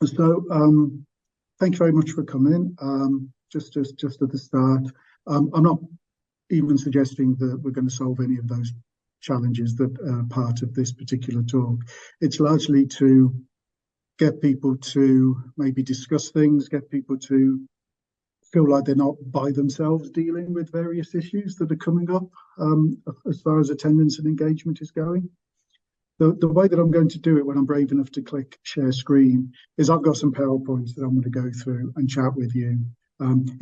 So, thank you very much for coming. Just at the start, I'm not even suggesting that we're going to solve any of those challenges that are part of this particular talk. It's largely to get people to maybe discuss things, get people to feel like they're not by themselves dealing with various issues that are coming up as far as attendance and engagement is going. The way that I'm going to do it when I'm brave enough to click share screen is I've got some PowerPoints that I'm going to go through and chat with you.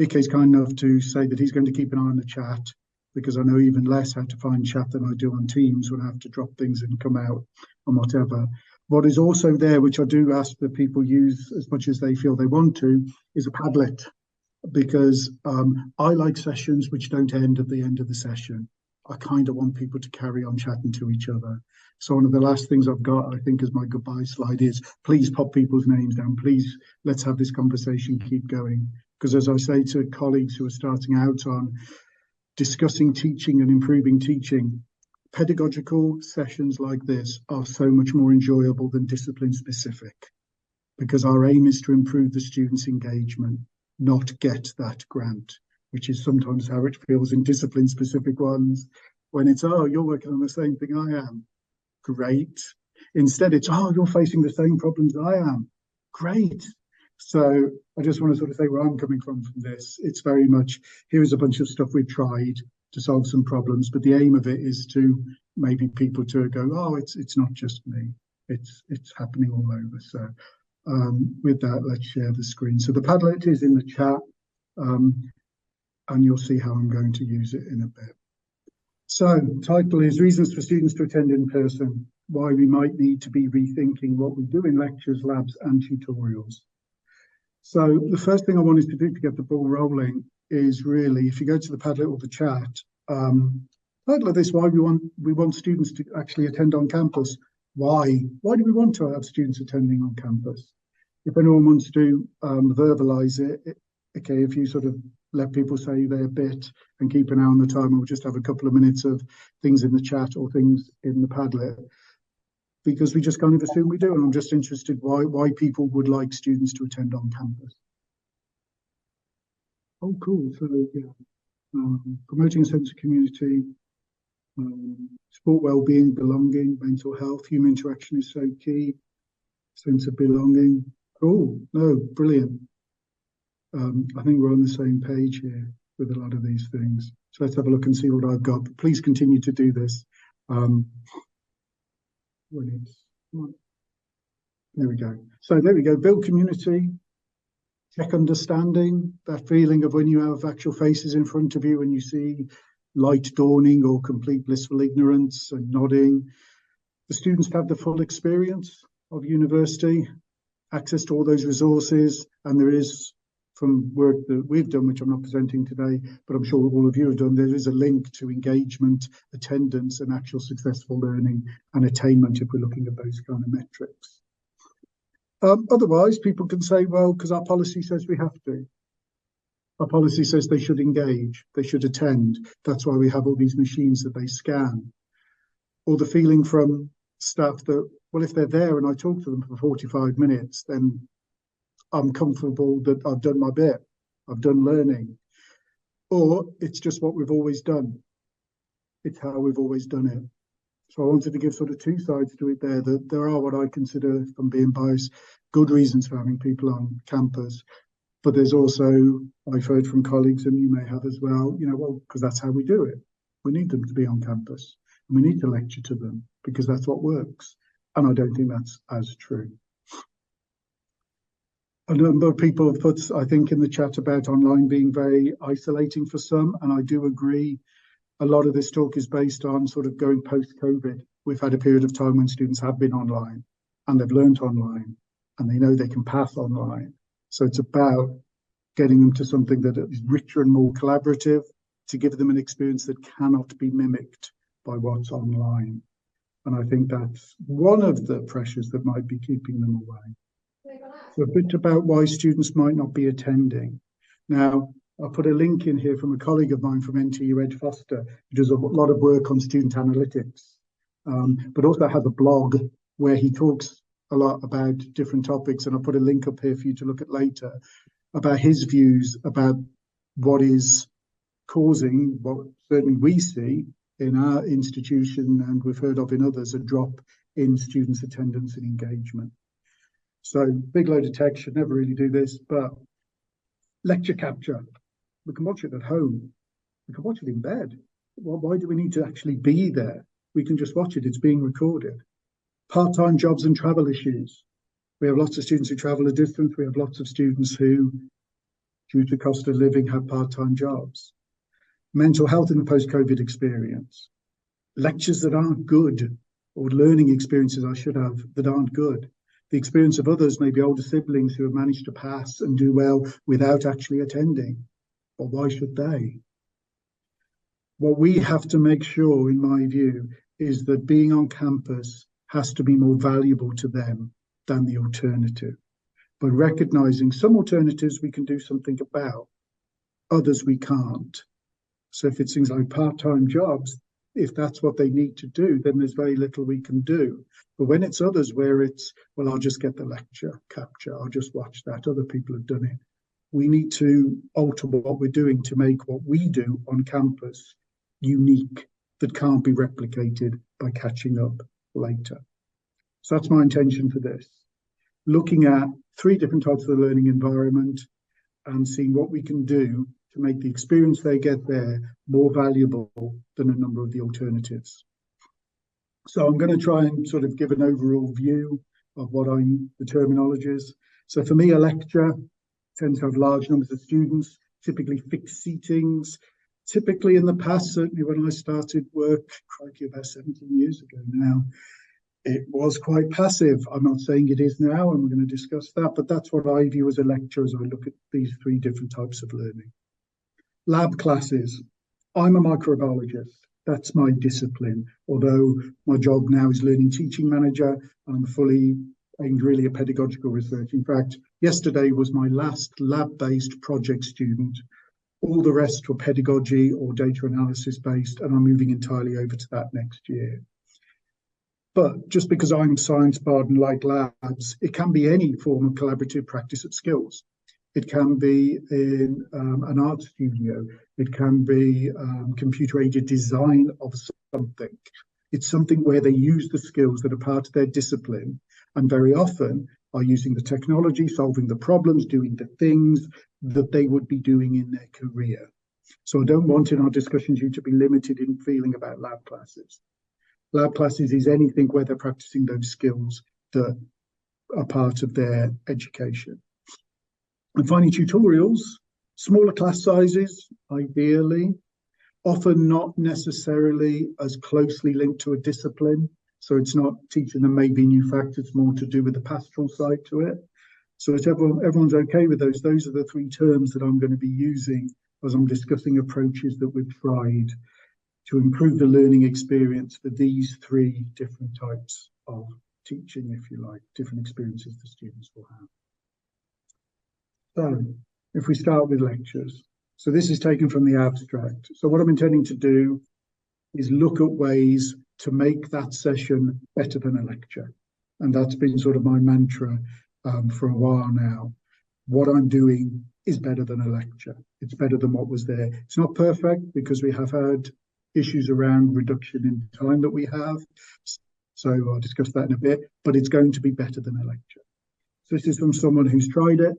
Ike's kind enough to say that he's going to keep an eye on the chat, because I know even less how to find chat than I do on Teams when I have to drop things and come out and whatever. What is also there, which I do ask that people use as much as they feel they want to, is a Padlet, because I like sessions which don't end at the end of the session. I kind of want people to carry on chatting to each other. So one of the last things I've got, I think, as my goodbye slide is, please pop people's names down. Please, let's have this conversation keep going. Because as I say to colleagues who are starting out on discussing teaching and improving teaching, pedagogical sessions like this are so much more enjoyable than discipline specific, because our aim is to improve the students' engagement, not get that grant, which is sometimes how it feels in discipline specific ones, when it's, oh, you're working on the same thing I am. Great. Instead, it's, oh, you're facing the same problems I am. Great. So I just want to sort of say where I'm coming from this. It's very much, here's a bunch of stuff we've tried to solve some problems, but the aim of it is to maybe people to go, oh, it's not just me. It's happening all over. So with that, let's share the screen. So the Padlet is in the chat, and you'll see how I'm going to use it in a bit. So, title is Reasons for Students to Attend in Person, Why We Might Need to Be Rethinking What We Do in Lectures, Labs and Tutorials. So the first thing I wanted to do to get the ball rolling is really, if you go to the Padlet or the chat, title of this, Why we want students to actually attend on campus. Why? Why do we want to have students attending on campus? If anyone wants to verbalise it, okay, if you sort of let people say their bit and keep an eye on the time, we'll just have a couple of minutes of things in the chat or things in the Padlet, because we just kind of assume we do. And I'm just interested why people would like students to attend on campus. Oh, cool. So, yeah, promoting a sense of community, sport well-being, belonging, mental health, human interaction is so key, sense of belonging. Cool. No, brilliant. I think we're on the same page here with a lot of these things. So let's have a look and see what I've got. But please continue to do this. There we go. So there we go. Build community, check understanding, that feeling of when you have actual faces in front of you and you see light dawning or complete blissful ignorance and nodding. The students have the full experience of university, access to all those resources, and there is, from work that we've done, which I'm not presenting today, but I'm sure all of you have done, there is a link to engagement, attendance, and actual successful learning and attainment if we're looking at those kind of metrics. Otherwise, people can say, well, because our policy says we have to. Our policy says they should engage, they should attend. That's why we have all these machines that they scan. Or the feeling from staff that, well, if they're there and I talk to them for 45 minutes, then I'm comfortable that I've done my bit, I've done learning. Or it's just what we've always done. It's how we've always done it. So I wanted to give sort of two sides to it there, that there are what I consider, if I'm being biased, good reasons for having people on campus. But there's also, I've heard from colleagues, and you may have as well, well, because that's how we do it. We need them to be on campus and we need to lecture to them because that's what works. And I don't think that's as true. A number of people have put, I think, in the chat about online being very isolating for some, and I do agree. A lot of this talk is based on sort of going post-COVID. We've had a period of time when students have been online and they've learnt online and they know they can pass online. So it's about getting them to something that is richer and more collaborative, to give them an experience that cannot be mimicked by what's online. And I think that's one of the pressures that might be keeping them away. So a bit about why students might not be attending. Now, I'll put a link in here from a colleague of mine from NTU, Ed Foster, who does a lot of work on student analytics, but also has a blog where he talks a lot about different topics, and I'll put a link up here for you to look at later, about his views about what is causing what certainly we see in our institution, and we've heard of in others, a drop in students' attendance and engagement. So big load of text, should never really do this, but lecture capture, we can watch it at home, we can watch it in bed. Well, why do we need to actually be there? We can just watch it, it's being recorded. Part-time jobs and travel issues. We have lots of students who travel a distance. We have lots of students who, due to cost of living, have part-time jobs. Mental health in the post-COVID experience. Lectures that aren't good, or learning experiences I should have that aren't good. The experience of others, maybe older siblings who have managed to pass and do well without actually attending. But why should they? What we have to make sure, in my view, is that being on campus has to be more valuable to them than the alternative. But recognizing some alternatives we can do something about, others we can't. So if it's things like part-time jobs, if that's what they need to do, then there's very little we can do. But when it's others where it's, well, I'll just get the lecture capture, I'll just watch that, other people have done it. We need to alter what we're doing to make what we do on campus unique, that can't be replicated by catching up later. So that's my intention for this. Looking at 3 different types of the learning environment and seeing what we can do to make the experience they get there more valuable than a number of the alternatives. So I'm going to try and sort of give an overall view of what the terminologies. So for me, a lecture tends to have large numbers of students, typically fixed seatings. Typically in the past, certainly when I started work, crikey, about 17 years ago now, it was quite passive. I'm not saying it is now, and we're going to discuss that, but that's what I view as a lecture as I look at these 3 different types of learning. Lab classes. I'm a microbiologist. That's my discipline, although my job now is learning teaching manager. I'm fully aimed really at pedagogical research. In fact, yesterday was my last lab-based project student. All the rest were pedagogy or data analysis based, and I'm moving entirely over to that next year. But just because I'm science barred and like labs, it can be any form of collaborative practice at skills. It can be in an art studio. It can be computer-aided design of something. It's something where they use the skills that are part of their discipline, and very often are using the technology, solving the problems, doing the things that they would be doing in their career. So I don't want in our discussions you to be limited in feeling about lab classes. Lab classes is anything where they're practicing those skills that are part of their education. And finally, tutorials, smaller class sizes, ideally, often not necessarily as closely linked to a discipline. So it's not teaching them maybe new facts, it's more to do with the pastoral side to it. So if everyone's okay with those are the 3 terms that I'm going to be using as I'm discussing approaches that we've tried to improve the learning experience for these 3 different types of teaching, if you like, different experiences the students will have. So if we start with lectures. So this is taken from the abstract. So what I'm intending to do is look at ways to make that session better than a lecture. And that's been sort of my mantra for a while now. What I'm doing is better than a lecture. It's better than what was there. It's not perfect because we have had issues around reduction in time that we have. So I'll discuss that in a bit, but it's going to be better than a lecture. So this is from someone who's tried it,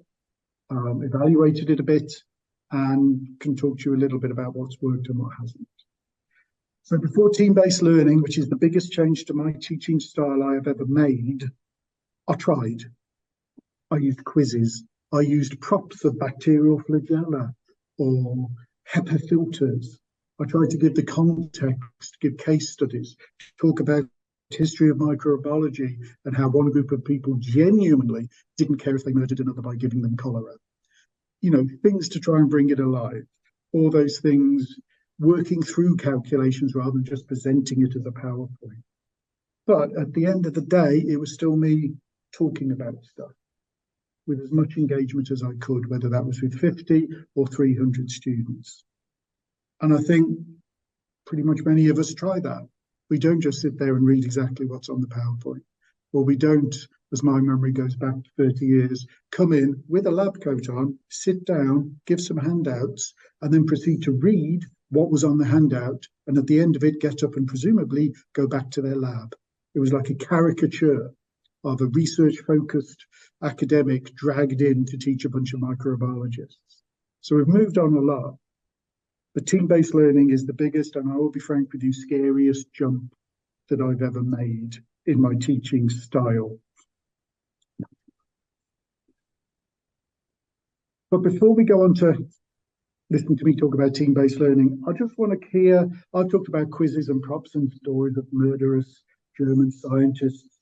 evaluated it a bit, and can talk to you a little bit about what's worked and what hasn't. So before team-based learning, which is the biggest change to my teaching style I have ever made, I tried. I used quizzes. I used props of bacterial flagella or HEPA filters. I tried to give the context, give case studies, talk about history of microbiology and how one group of people genuinely didn't care if they murdered another by giving them cholera. You know, things to try and bring it alive. All those things, working through calculations rather than just presenting it as a PowerPoint. But at the end of the day, it was still me talking about stuff with as much engagement as I could, whether that was with 50 or 300 students. And I think pretty much many of us try that. We don't just sit there and read exactly what's on the PowerPoint, or we don't as my memory goes back 30 years, come in with a lab coat on, sit down, give some handouts, and then proceed to read what was on the handout, and at the end of it, get up and presumably go back to their lab. It was like a caricature of a research-focused academic dragged in to teach a bunch of microbiologists. So we've moved on a lot. But team-based learning is the biggest, and I will be frank with you, scariest jump that I've ever made in my teaching style. But before we go on to listen to me talk about team-based learning, I just want to hear, I've talked about quizzes and props and stories of murderous German scientists.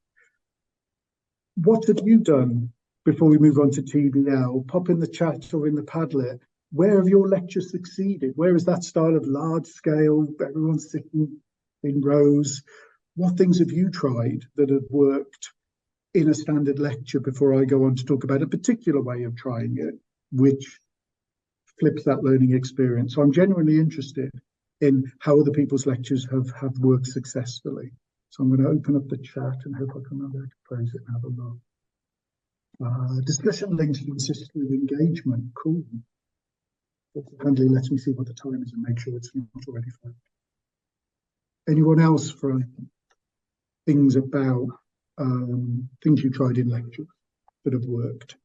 What have you done before we move on to TBL? Pop in the chat or in the Padlet. Where have your lectures succeeded? Where is that style of large scale, everyone's sitting in rows? What things have you tried that have worked in a standard lecture before I go on to talk about a particular way of trying it, which flips that learning experience? So I'm genuinely interested in how other people's lectures have worked successfully. So I'm going to open up the chat and hope I can remember to close it and have a look. Discussion links consist with engagement. Cool. Handley lets me see what the time is and make sure it's not already fine. Anyone else for things about things you tried in lecture that have worked?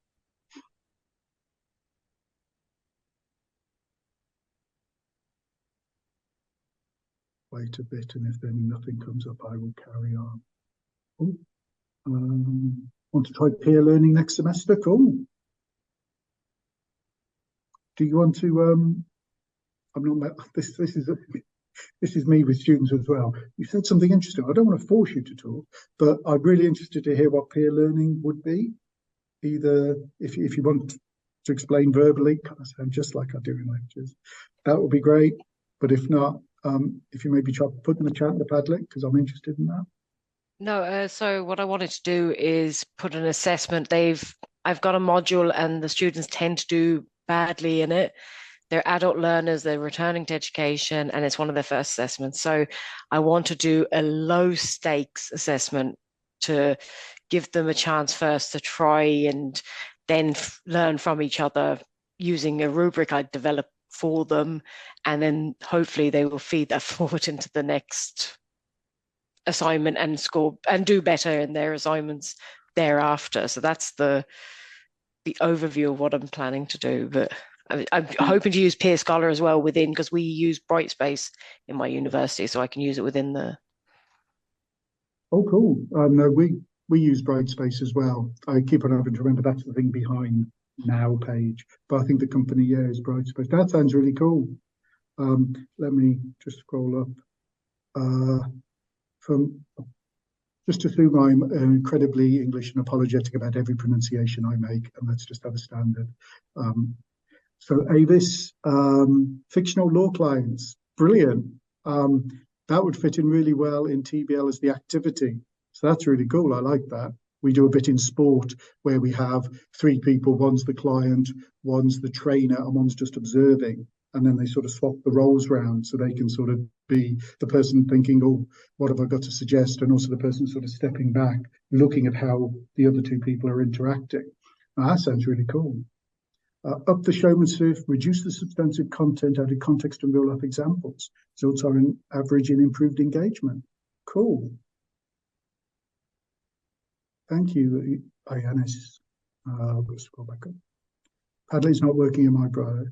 Wait a bit, and if then nothing comes up, I will carry on. Oh, want to try peer learning next semester? Cool. Do you want to? I'm not. This is me with students as well. You said something interesting. I don't want to force you to talk, but I'm really interested to hear what peer learning would be. Either if you want to explain verbally, kind of sound just like I do in lectures, that would be great. But if not, if you maybe try to put in the chat in the Padlet, because I'm interested in that. No, so what I wanted to do is put an assessment. I've got a module and the students tend to do badly in it. They're adult learners, they're returning to education, and it's one of their first assessments. So I want to do a low stakes assessment to give them a chance first to try and then learn from each other using a rubric I developed for them. And then hopefully they will feed that forward into the next assignment and score and do better in their assignments thereafter. So that's the overview of what I'm planning to do. But I'm hoping to use Peer Scholar as well within, because we use Brightspace in my university, so I can use it within the. Oh, cool. No, we use Brightspace as well. I keep on having to remember that's the thing behind Now page, but I think the company is Brightspace. That sounds really cool. Let me just scroll up. Just to assume I'm incredibly English and apologetic about every pronunciation I make, and let's just have a standard. So Avis, fictional law clients, brilliant. That would fit in really well in TBL as the activity. So that's really cool. I like that. We do a bit in sport where we have three people, one's the client, one's the trainer, and one's just observing. And then they sort of swap the roles round so they can sort of be the person thinking, oh, what have I got to suggest? And also the person sort of stepping back, looking at how the other two people are interacting. Now, that sounds really cool. Up the showmanship, reduce the substantive content out of context and real-life examples. Results are an average in improved engagement. Cool. Thank you, Ianis. I'll go scroll back up. Padlet's not working in my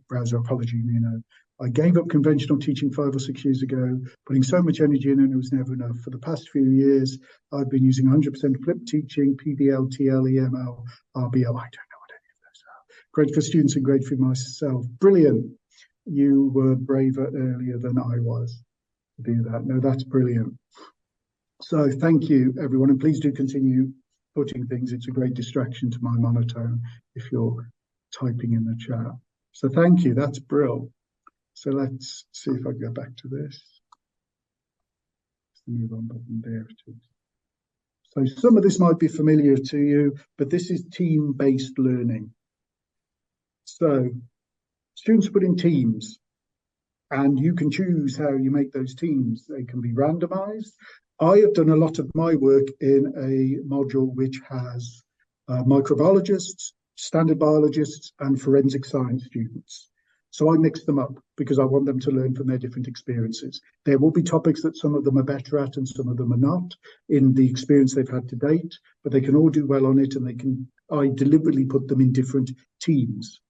browser. Apology, Nino. I gave up conventional teaching 5 or 6 years ago, putting so much energy in and it was never enough. For the past few years, I've been using 100% flipped teaching, PBL, TL, EML, RBL. I don't know what any of those are. Great for students and great for myself. Brilliant. You were braver earlier than I was to do that. No, that's brilliant. So thank you, everyone. And please do continue putting things. It's a great distraction to my monotone if you're typing in the chat. So thank you. That's brilliant. So let's see if I go back to this. Move on button there. So some of this might be familiar to you, but this is team-based learning. So students put in teams, and you can choose how you make those teams. They can be randomized, I have done a lot of my work in a module which has microbiologists, standard biologists, and forensic science students. So I mix them up because I want them to learn from their different experiences. There will be topics that some of them are better at and some of them are not in the experience they've had to date, but they can all do well on it, and I deliberately put them in different teams.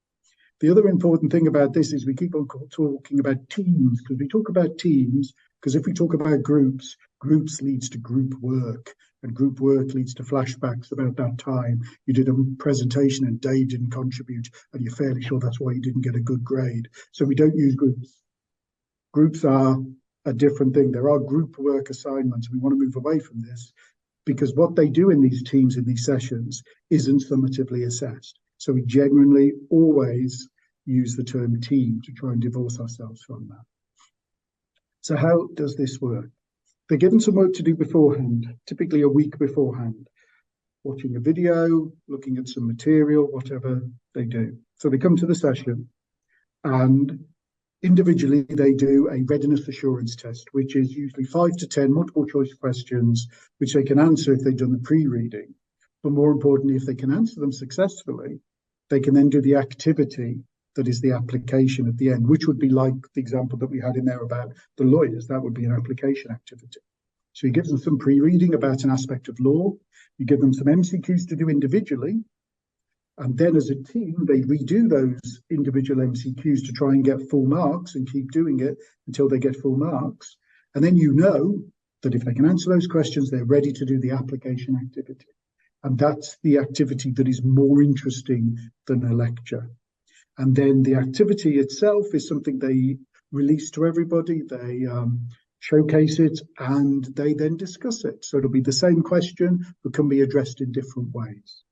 The other important thing about this is we keep on talking about teams, because we talk about teams, because if we talk about groups, groups leads to group work, and group work leads to flashbacks about that time you did a presentation and Dave didn't contribute, and you're fairly sure that's why you didn't get a good grade. So we don't use groups. Groups are a different thing. There are group work assignments. We want to move away from this because what they do in these teams, in these sessions, isn't summatively assessed. So we genuinely always use the term team to try and divorce ourselves from that. So how does this work? They're given some work to do beforehand, typically a week beforehand, watching a video, looking at some material, whatever they do. So they come to the session and individually they do a readiness assurance test, which is usually 5 to 10 multiple choice questions, which they can answer if they've done the pre-reading. But more importantly, if they can answer them successfully, they can then do the activity that is the application at the end, which would be like the example that we had in there about the lawyers. That would be an application activity. So you give them some pre-reading about an aspect of law, you give them some MCQs to do individually, and then as a team, they redo those individual MCQs to try and get full marks and keep doing it until they get full marks. And then you know that if they can answer those questions, they're ready to do the application activity. And that's the activity that is more interesting than a lecture. And then the activity itself is something they release to everybody. They showcase it and they then discuss it. So it'll be the same question, but can be addressed in different ways.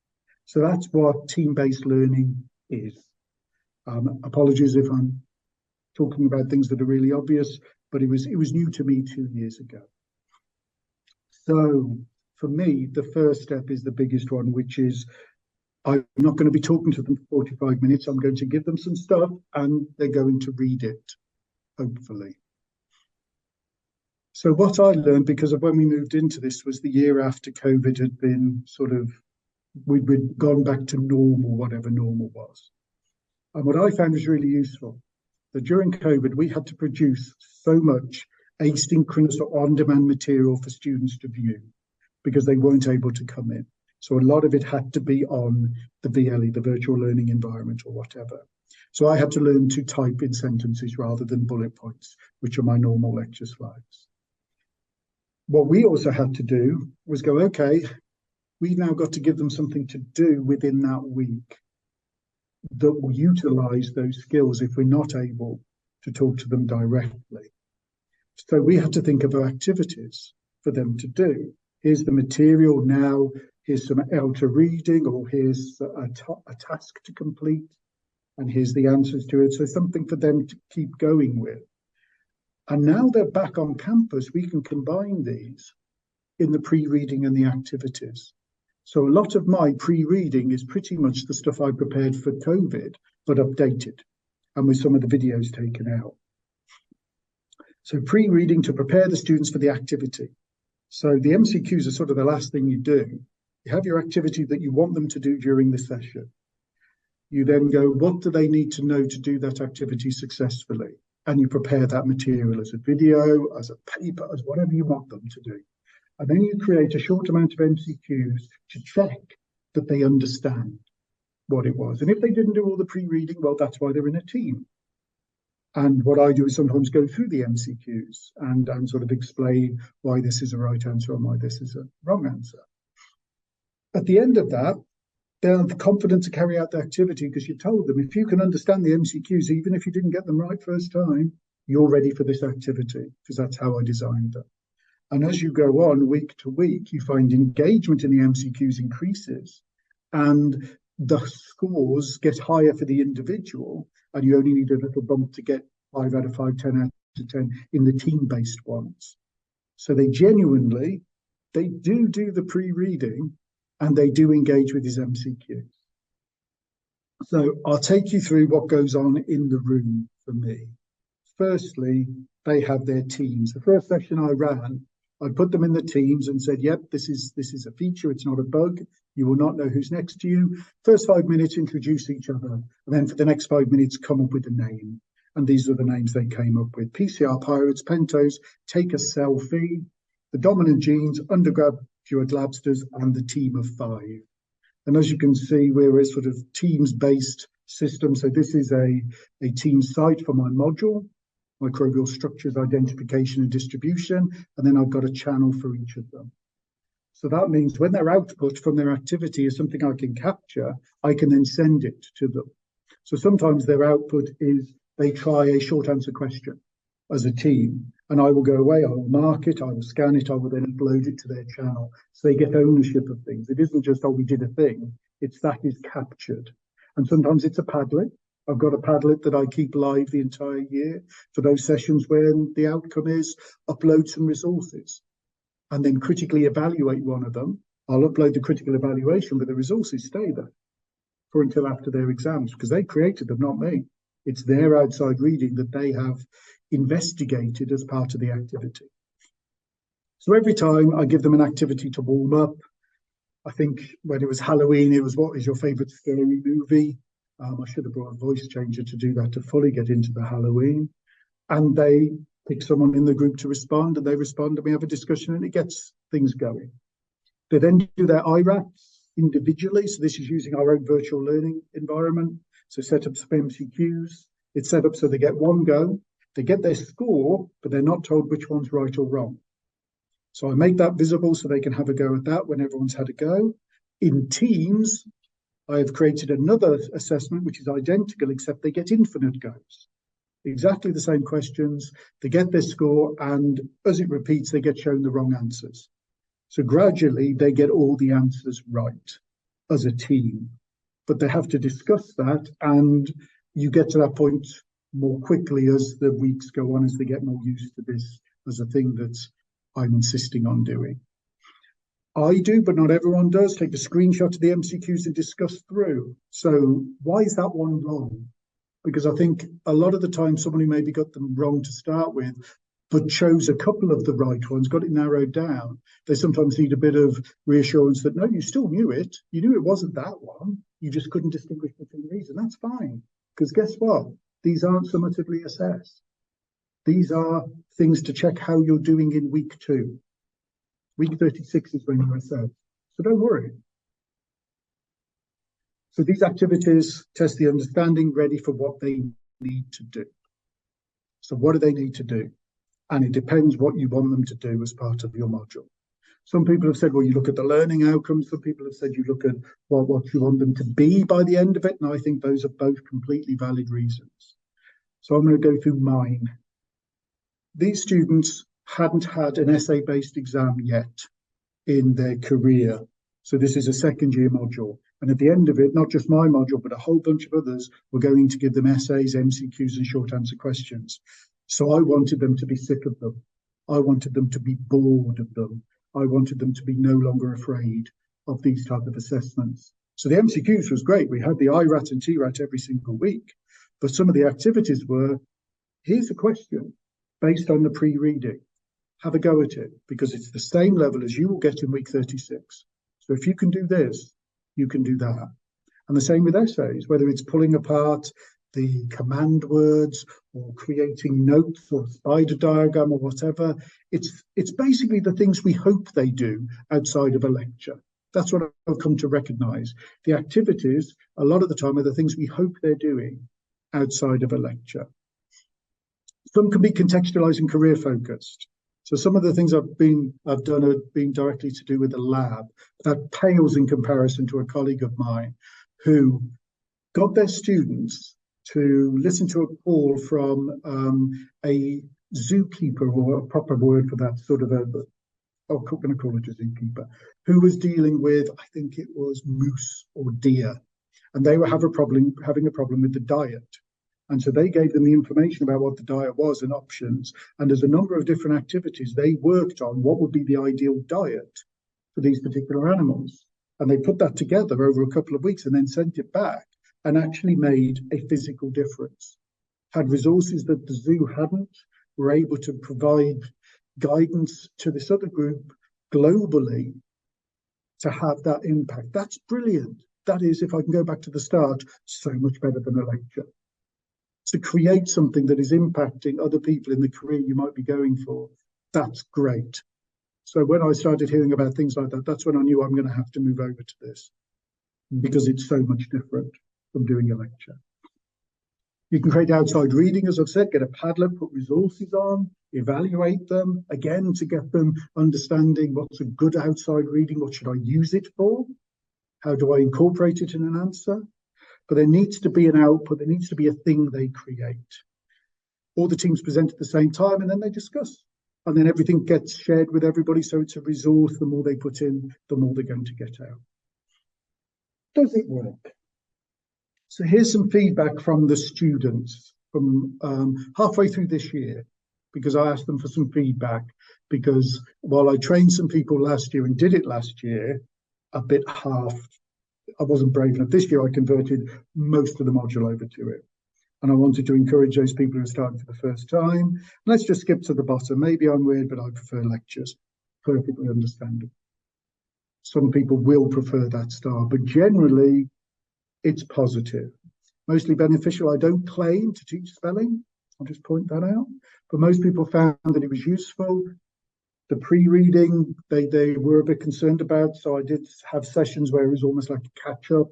So that's what team-based learning is. Apologies if I'm talking about things that are really obvious, but it was new to me 2 years ago. So for me, the first step is the biggest one, which is I'm not going to be talking to them for 45 minutes. I'm going to give them some stuff and they're going to read it, hopefully. So what I learned, because of when we moved into this, was the year after COVID had been sort of, we'd gone back to normal, whatever normal was. And what I found was really useful, that during COVID, we had to produce so much asynchronous or on-demand material for students to view because they weren't able to come in. So a lot of it had to be on the VLE, the virtual learning environment or whatever. So I had to learn to type in sentences rather than bullet points, which are my normal lecture slides. What we also had to do was go, okay, we've now got to give them something to do within that week that will utilize those skills if we're not able to talk to them directly. So we had to think of activities for them to do. Here's the material now, here's some outer reading, or here's a task to complete, and here's the answers to it. So something for them to keep going with. And now they're back on campus, we can combine these in the pre-reading and the activities. So a lot of my pre-reading is pretty much the stuff I prepared for COVID, but updated and with some of the videos taken out. So pre-reading to prepare the students for the activity. So the MCQs are sort of the last thing you do. You have your activity that you want them to do during the session. You then go, what do they need to know to do that activity successfully? And you prepare that material as a video, as a paper, as whatever you want them to do. And then you create a short amount of MCQs to check that they understand what it was. And if they didn't do all the pre-reading, well, that's why they're in a team. And what I do is sometimes go through the MCQs and sort of explain why this is a right answer and why this is a wrong answer. At the end of that, they'll have the confidence to carry out the activity because you told them, if you can understand the MCQs, even if you didn't get them right first time, you're ready for this activity, because that's how I designed them. And as you go on week to week, you find engagement in the MCQs increases and the scores get higher for the individual, and you only need a little bump to get 5 out of 5, 10 out of 10 in the team-based ones. So they genuinely, they do the pre-reading and they do engage with his MCQs. So I'll take you through what goes on in the room for me. Firstly, they have their teams. The first session I ran, I put them in the teams and said, yep, this is a feature, it's not a bug. You will not know who's next to you. First 5 minutes, introduce each other. And then for the next 5 minutes, come up with a name. And these are the names they came up with. PCR Pirates, Pentos, Take a Selfie, the Dominant Genes, Undergraduate Labsters, and the Team of 5. And as you can see, we're a sort of teams-based system. So this is a team site for my module, microbial structures, identification and distribution. And then I've got a channel for each of them. So that means when their output from their activity is something I can capture, I can then send it to them. So sometimes their output is they try a short answer question as a team, and I will go away, I will mark it, I will scan it, I will then upload it to their channel. So they get ownership of things. It isn't just, oh, we did a thing, it's that is captured. And sometimes it's a Padlet. I've got a Padlet that I keep live the entire year for those sessions when the outcome is upload some resources and then critically evaluate one of them. I'll upload the critical evaluation, but the resources stay there for until after their exams, because they created them, not me. It's their outside reading that they have investigated as part of the activity. So every time I give them an activity to warm up, I think when it was Halloween, it was, what is your favorite scary movie? I should have brought a voice changer to do that, to fully get into the Halloween. And they pick someone in the group to respond, and they respond, and we have a discussion, and it gets things going. They then do their IRATs individually. So this is using our own virtual learning environment. So set up some MCQs. It's set up so they get one go. They get their score, but they're not told which one's right or wrong. So I make that visible so they can have a go at that when everyone's had a go. In teams, I have created another assessment, which is identical, except they get infinite goes. Exactly the same questions, they get their score, and as it repeats, they get shown the wrong answers. So gradually, they get all the answers right as a team, but they have to discuss that, and you get to that point more quickly as the weeks go on, as they get more used to this as a thing that I'm insisting on doing. I do, but not everyone does, take a screenshot of the MCQs and discuss through. So why is that one wrong? Because I think a lot of the time someone who maybe got them wrong to start with, but chose a couple of the right ones, got it narrowed down, they sometimes need a bit of reassurance that, no, you still knew it. You knew it wasn't that one. You just couldn't distinguish between these, and that's fine. Because guess what? These aren't summatively assessed. These are things to check how you're doing in week 2. Week 36 is when you're assessed. So don't worry. So these activities test the understanding, ready for what they need to do. So what do they need to do? And it depends what you want them to do as part of your module. Some people have said, well, you look at the learning outcomes. Some people have said you look at what you want them to be by the end of it. And I think those are both completely valid reasons. So I'm going to go through mine. These students hadn't had an essay-based exam yet in their career. So this is a second year module. And at the end of it, not just my module, but a whole bunch of others, were going to give them essays, MCQs, and short answer questions. So I wanted them to be sick of them. I wanted them to be bored of them. I wanted them to be no longer afraid of these type of assessments. So the MCQs was great. We had the IRAT and TRAT every single week. But some of the activities were, here's a question based on the pre-reading. Have a go at it, because it's the same level as you will get in week 36. So if you can do this, you can do that. And the same with essays, whether it's pulling apart the command words or creating notes or spider diagram or whatever. It's basically the things we hope they do outside of a lecture. That's what I've come to recognize. The activities, a lot of the time, are the things we hope they're doing outside of a lecture. Some can be contextualized and career focused. So some of the things I've done have been directly to do with the lab. That pales in comparison to a colleague of mine who got their students to listen to a call from a zookeeper, or a proper word for that, sort of I'm going to call it a zookeeper, who was dealing with, I think it was moose or deer, and they were having a problem with the diet. And so they gave them the information about what the diet was and options. And there's a number of different activities they worked on what would be the ideal diet for these particular animals. And they put that together over a couple of weeks and then sent it back, and actually made a physical difference. Had resources that the zoo hadn't, were able to provide guidance to this other group globally to have that impact. That's brilliant. That is, if I can go back to the start, so much better than a lecture. To create something that is impacting other people in the career you might be going for, that's great. So when I started hearing about things like that, that's when I knew I'm going to have to move over to this, because it's so much different from doing a lecture. You can create outside reading, as I've said, get a Padlet, put resources on, evaluate them, again, to get them understanding what's a good outside reading, what should I use it for, how do I incorporate it in an answer? But there needs to be an output, there needs to be a thing they create. All the teams present at the same time and then they discuss. And then everything gets shared with everybody, so it's a resource. The more they put in, the more they're going to get out. Does it work? So here's some feedback from the students from halfway through this year, because I asked them for some feedback, because while I trained some people last year and did it last year, a bit half, I wasn't brave enough. This year I converted most of the module over to it. And I wanted to encourage those people who are starting for the first time. Let's just skip to the bottom. Maybe I'm weird, but I prefer lectures. Perfectly understandable. Some people will prefer that style, but generally it's positive. Mostly beneficial. I don't claim to teach spelling. I'll just point that out. But most people found that it was useful. The pre-reading, they were a bit concerned about, so I did have sessions where it was almost like a catch-up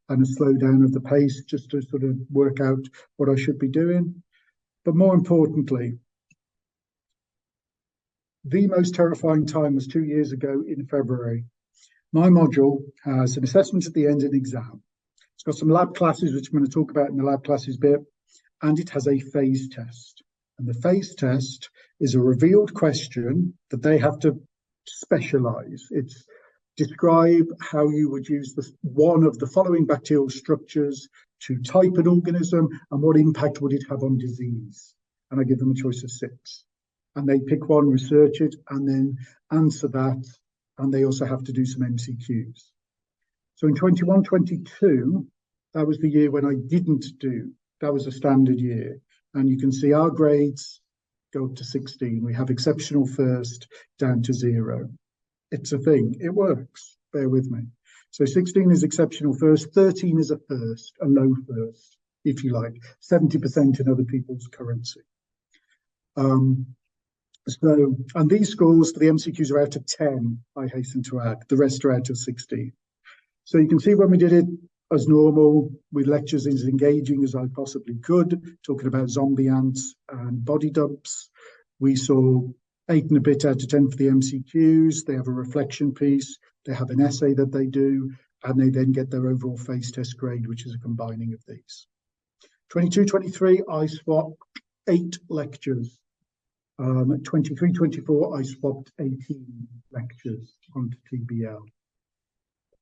and a slow down of the pace, just to sort of work out what I should be doing. But more importantly, the most terrifying time was 2 years ago in February. My module has an assessment at the end, an exam. It's got some lab classes, which I'm going to talk about in the lab classes bit, and it has a phase test. And the phase test is a revealed question that they have to specialize. It's describe how you would use one of the following bacterial structures to type an organism and what impact would it have on disease. And I give them a choice of 6. And they pick one, research it, and then answer that. And they also have to do some MCQs. So in 21-22, that was the year when I didn't do, that was a standard year. And you can see our grades go up to 16. We have exceptional first down to 0. It's a thing. It works. Bear with me. So 16 is exceptional first. 13 is a first, a low first, if you like. 70% in other people's currency. And these scores for the MCQs are out of 10, I hasten to add. The rest are out of 16. So you can see when we did it as normal, with lectures as engaging as I possibly could, talking about zombie ants and body dumps. We saw 8 and a bit out of 10 for the MCQs. They have a reflection piece. They have an essay that they do, and they then get their overall phase test grade, which is a combining of these. 22-23, I swapped 8 lectures. 23-24, I swapped 18 lectures onto TBL.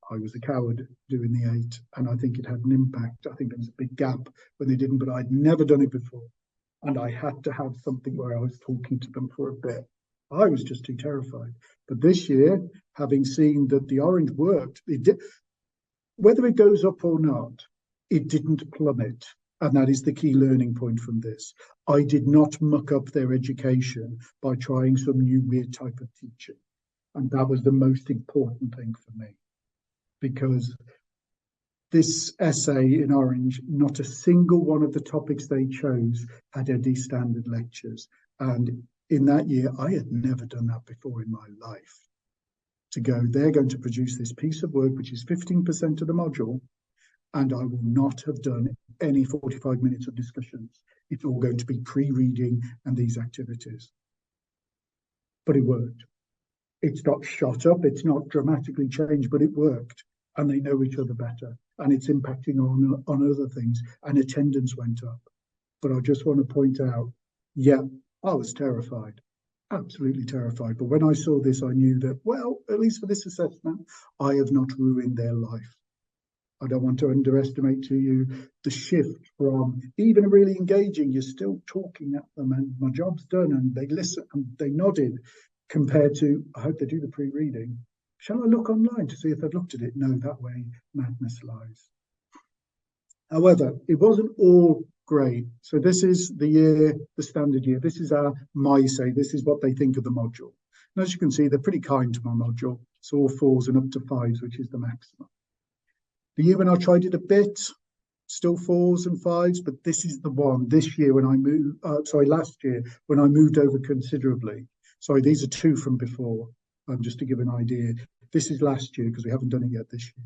I was a coward doing the 8, and I think it had an impact. I think there was a big gap when they didn't, but I'd never done it before. And I had to have something where I was talking to them for a bit. I was just too terrified. But this year, having seen that the orange worked, it did, whether it goes up or not, it didn't plummet. And that is the key learning point from this. I did not muck up their education by trying some new weird type of teaching. And that was the most important thing for me. Because this essay in orange, not a single one of the topics they chose had any standard lectures. And in that year, I had never done that before in my life. To go, they're going to produce this piece of work, which is 15% of the module, and I will not have done any 45 minutes of discussions. It's all going to be pre-reading and these activities. But it worked. It's not shot up, it's not dramatically changed, but it worked. And they know each other better. And it's impacting on other things. And attendance went up. But I just want to point out, yeah, I was terrified. Absolutely terrified. But when I saw this, I knew that, well, at least for this assessment, I have not ruined their life. I don't want to underestimate to you the shift from even really engaging, you're still talking at them and my job's done and they listen and they nodded, compared to, I hope they do the pre-reading. Shall I look online to see if they've looked at it? No, that way madness lies. However, it wasn't all great. So this is the year, the standard year. This is our MySay. This is what they think of the module. And as you can see, they're pretty kind to my module. It's all 4s and up to 5s, which is the maximum. The year when I tried it a bit, still 4s and 5s, but this is the one this year when I moved, last year when I moved over considerably. Sorry, these are 2 from before, just to give an idea. This is last year because we haven't done it yet this year.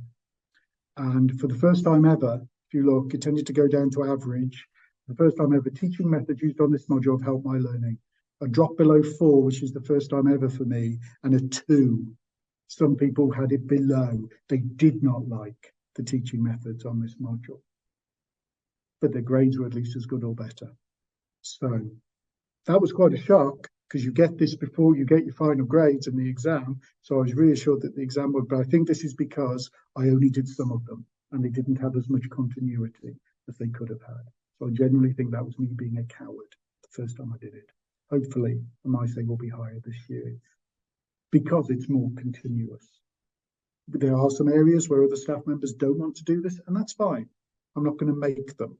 And for the first time ever, if you look, it tended to go down to average. The first time ever, teaching methods used on this module have helped my learning. A drop below 4, which is the first time ever for me, and a 2. Some people had it below. They did not like the teaching methods on this module, but their grades were at least as good or better. So that was quite a shock because you get this before you get your final grades and the exam. So I was reassured that the exam would, but I think this is because I only did some of them and they didn't have as much continuity as they could have had. So I generally think that was me being a coward the first time I did it. Hopefully, the MySay will be higher this year because it's more continuous. But there are some areas where other staff members don't want to do this, and that's fine. I'm not going to make them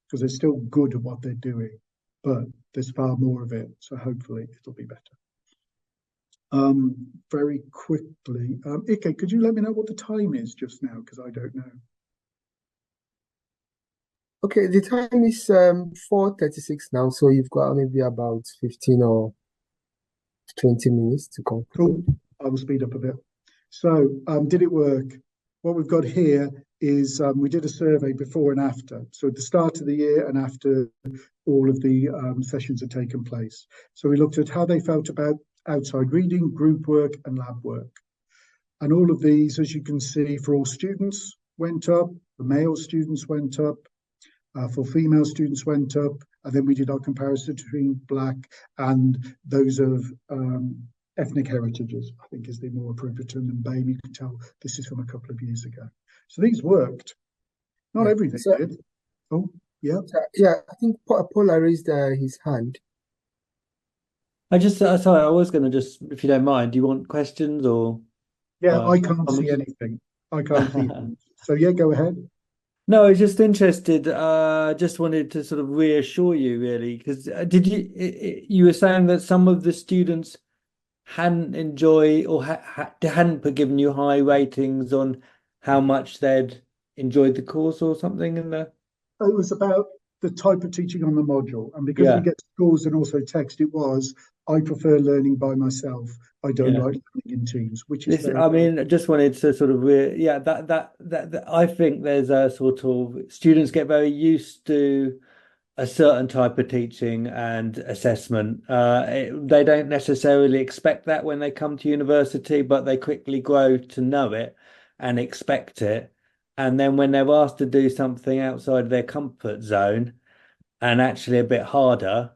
because they're still good at what they're doing, but there's far more of it. So hopefully it'll be better. Very quickly, Ike, could you let me know what the time is just now? Because I don't know. Okay, the time is 4:36 now, so you've got maybe about 15 or 20 minutes to conclude. Cool. I will speed up a bit. So, did it work? What we've got here is we did a survey before and after. So at the start of the year and after all of the sessions had taken place. So we looked at how they felt about outside reading, group work and lab work. And all of these, as you can see, for all students went up, the male students went up, for female students went up, and then we did our comparison between Black and those of ethnic heritages, I think is the more appropriate term than BAME. You can tell this is from a couple of years ago. So these worked. Not everything did. Oh, yeah. Yeah, I think Paula raised his hand. Sorry, I was going to just, if you don't mind, do you want questions or? Yeah, I can't see anything. I can't see them. So yeah, go ahead. No, I was just interested. Just wanted to sort of reassure you, really, because you were saying that some of the students hadn't enjoyed or hadn't given you high ratings on how much they'd enjoyed the course or something in there? It was about the type of teaching on the module. And because we get scores and also text, it was, I prefer learning by myself. I don't like learning in teams, which is I mean, I just wanted to sort of, that I think there's a sort of, students get very used to a certain type of teaching and assessment. They don't necessarily expect that when they come to university, but they quickly grow to know it and expect it. And then when they're asked to do something outside their comfort zone and actually a bit harder,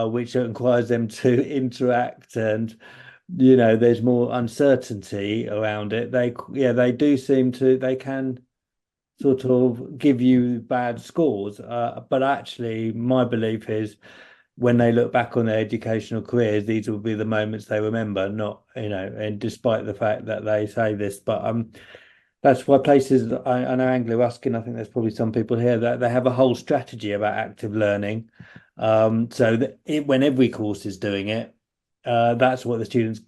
which requires them to interact and, there's more uncertainty around it. They do seem to, they can sort of give you bad scores. But actually, my belief is when they look back on their educational careers, these will be the moments they remember, not, and despite the fact that they say this, but that's why places, I know Anglia Ruskin, I think there's probably some people here that they have a whole strategy about active learning. So that when every course is doing it, that's what the students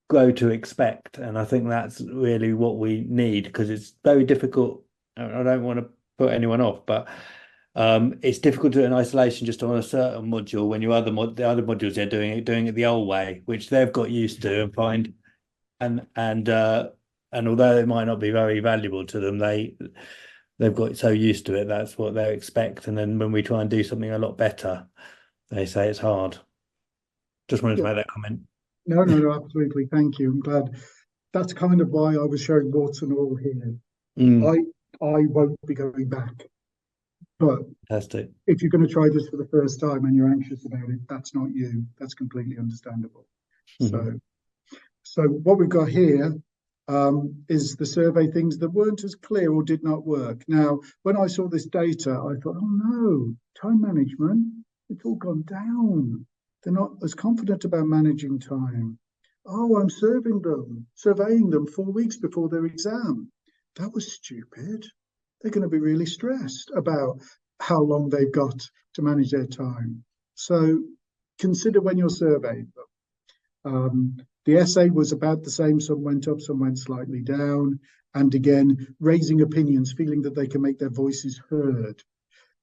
grow to expect. And I think that's really what we need, because it's very difficult. I don't want to put anyone off, but it's difficult to do in isolation just on a certain module when the other modules they're doing it the old way, which they've got used to and find, and although it might not be very valuable to them, they've got so used to it, that's what they expect. And then when we try and do something a lot better, they say it's hard. Just wanted to make that comment. No, absolutely. Thank you. I'm glad. That's kind of why I was showing warts and all here. I won't be going back. But Fantastic. If you're going to try this for the first time and you're anxious about it, that's not you. That's completely understandable. So what we've got here is the survey things that weren't as clear or did not work. Now, when I saw this data, I thought, oh no, time management, it's all gone down. They're not as confident about managing time. Oh, I'm surveying them 4 weeks before their exam. That was stupid. They're going to be really stressed about how long they've got to manage their time. So consider when you're surveying them. The essay was about the same. Some went up, some went slightly down. And again, raising opinions, feeling that they can make their voices heard.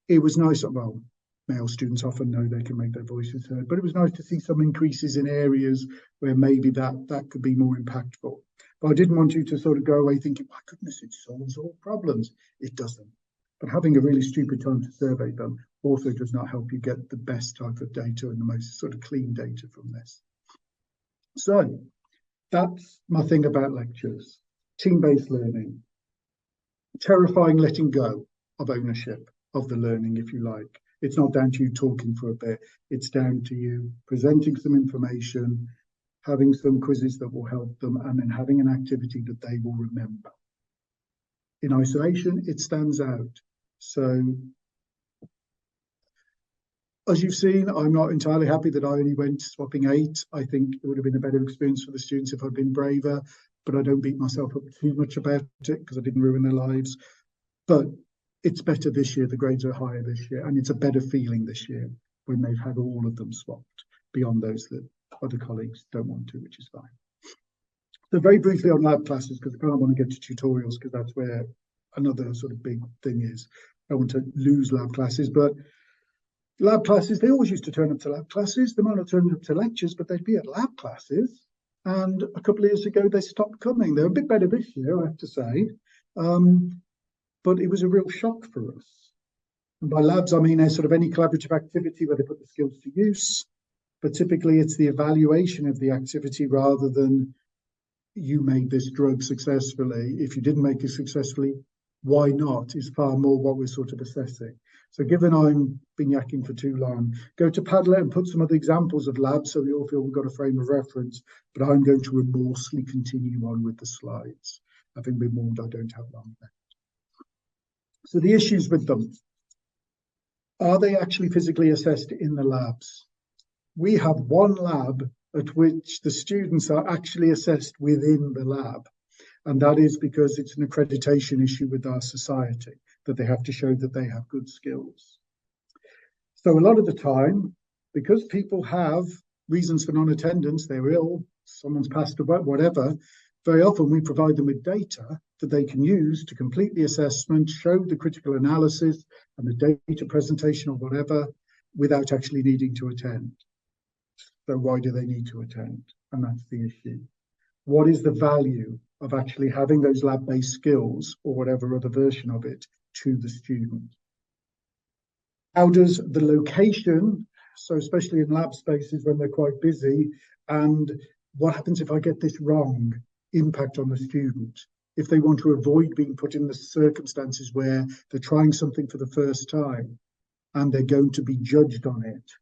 It was nice. Well, male students often know they can make their voices heard, but it was nice to see some increases in areas where maybe that could be more impactful. But I didn't want you to sort of go away thinking, my goodness, it solves all problems. It doesn't. But having a really stupid time to survey them also does not help you get the best type of data and the most sort of clean data from this. So that's my thing about lectures. Team-based learning. Terrifying letting go of ownership of the learning, if you like. It's not down to you talking for a bit. It's down to you presenting some information, having some quizzes that will help them, and then having an activity that they will remember. In isolation, it stands out. So, as you've seen, I'm not entirely happy that I only went swapping 8. I think it would have been a better experience for the students if I'd been braver, but I don't beat myself up too much about it because I didn't ruin their lives. But it's better this year. The grades are higher this year, and it's a better feeling this year when they've had all of them swapped beyond those that other colleagues don't want to, which is fine. So very briefly on lab classes, because I kind of want to get to tutorials, because that's where another sort of big thing is. I don't want to lose lab classes, but lab classes, they always used to turn up to lab classes. They might not turn up to lectures, but they'd be at lab classes. And a couple of years ago, they stopped coming. They're a bit better this year, I have to say. But it was a real shock for us. And by labs, I mean sort of any collaborative activity where they put the skills to use. But typically, it's the evaluation of the activity rather than you made this drug successfully. If you didn't make it successfully, why not, is far more what we're sort of assessing. So given I've been yakking for too long, go to Padlet and put some other examples of labs so we all feel we've got a frame of reference, but I'm going to remorselessly continue on with the slides. Having been warned, I don't have long left. So the issues with them. Are they actually physically assessed in the labs? We have one lab at which the students are actually assessed within the lab. And that is because it's an accreditation issue with our society, that they have to show that they have good skills. So a lot of the time, because people have reasons for non-attendance, they're ill, someone's passed away, whatever, very often we provide them with data that they can use to complete the assessment, show the critical analysis and the data presentation or whatever, without actually needing to attend. So why do they need to attend? And that's the issue. What is the value of actually having those lab-based skills or whatever other version of it to the student? How does the location, so especially in lab spaces when they're quite busy, and what happens if I get this wrong, impact on the student? If they want to avoid being put in the circumstances where they're trying something for the first time and they're going to be judged on it,